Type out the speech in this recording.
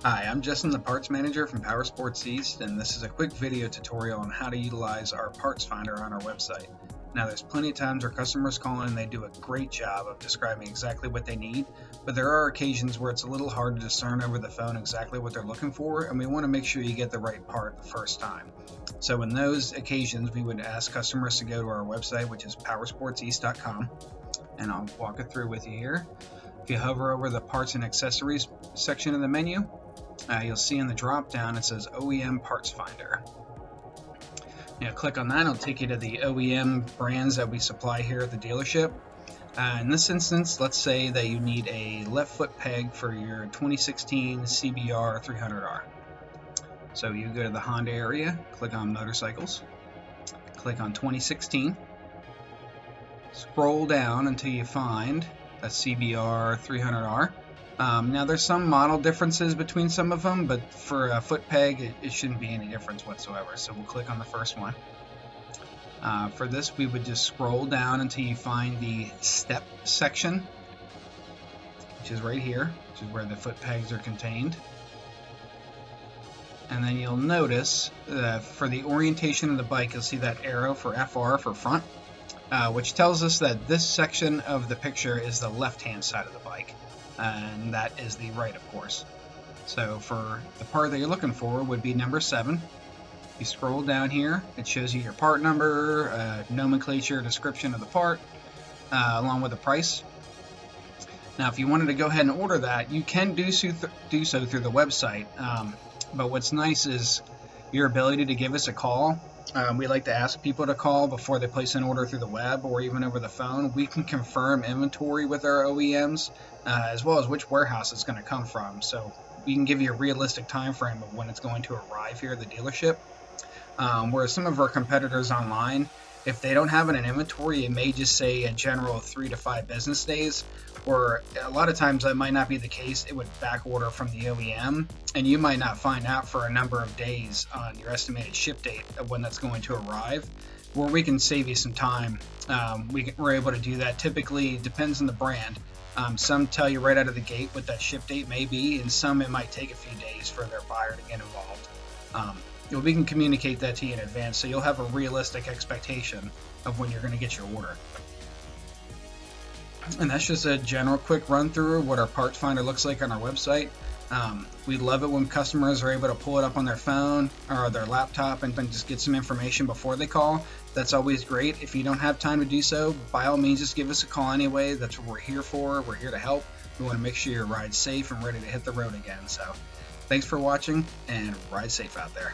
Hi, I'm Justin, the Parts Manager from Power Sports East, and this is a quick video tutorial on how to utilize our parts finder on our website. Now, there's plenty of times where customers call in and they do a great job of describing exactly what they need, but there are occasions where it's a little hard to discern over the phone exactly what they're looking for, and we want to make sure you get the right part the first time. So in those occasions, we would ask customers to go to our website, which is powersportseast.com, and I'll walk it through with you here. If you hover over the parts and accessories section of the menu, you'll see in the drop down it says OEM Parts Finder. Click on that, it'll take you to the OEM brands that we supply here at the dealership. In this instance, let's say that you need a left foot peg for your 2016 CBR 300R. So you go to the Honda area, click on motorcycles, click on 2016, scroll down until you find a CBR 300R. Now there's some model differences between some of them, but for a foot peg it shouldn't be any difference whatsoever. So we'll click on the first one. For this we would just scroll down until you find the step section, which is right here, which is where the foot pegs are contained. And then you'll notice for the orientation of the bike, you'll see that arrow for FR for front, which tells us that this section of the picture is the left-hand side of the bike. And that is the right, of course. So for the part that you're looking for would be number 7. You scroll down here, it shows you your part number, nomenclature, description of the part, along with the price. Now if you wanted to go ahead and order that, you can do so through the website, but what's nice is your ability to give us a call. We like to ask people to call before they place an order through the web or even over the phone. We can confirm inventory with our OEMs, as well as which warehouse it's going to come from. So we can give you a realistic time frame of when it's going to arrive here at the dealership. Whereas some of our competitors online, if they don't have it in inventory, it may just say a general 3 to 5 business days, or a lot of times that might not be the case. It would back order from the OEM, and you might not find out for a number of days on your estimated ship date of when that's going to arrive, where we can save you some time. We're able to do that. Typically, it depends on the brand. Some tell you right out of the gate what that ship date may be, and some it might take a few days for their buyer to get involved. We can communicate that to you in advance, so you'll have a realistic expectation of when you're going to get your order. And that's just a general quick run through of what our parts finder looks like on our website. We love it when customers are able to pull it up on their phone or their laptop and then just get some information before they call. That's always great. If you don't have time to do so, by all means just give us a call anyway. That's what we're here for. We're here to help. We want to make sure your ride's safe and ready to hit the road again. So thanks for watching, and ride safe out there.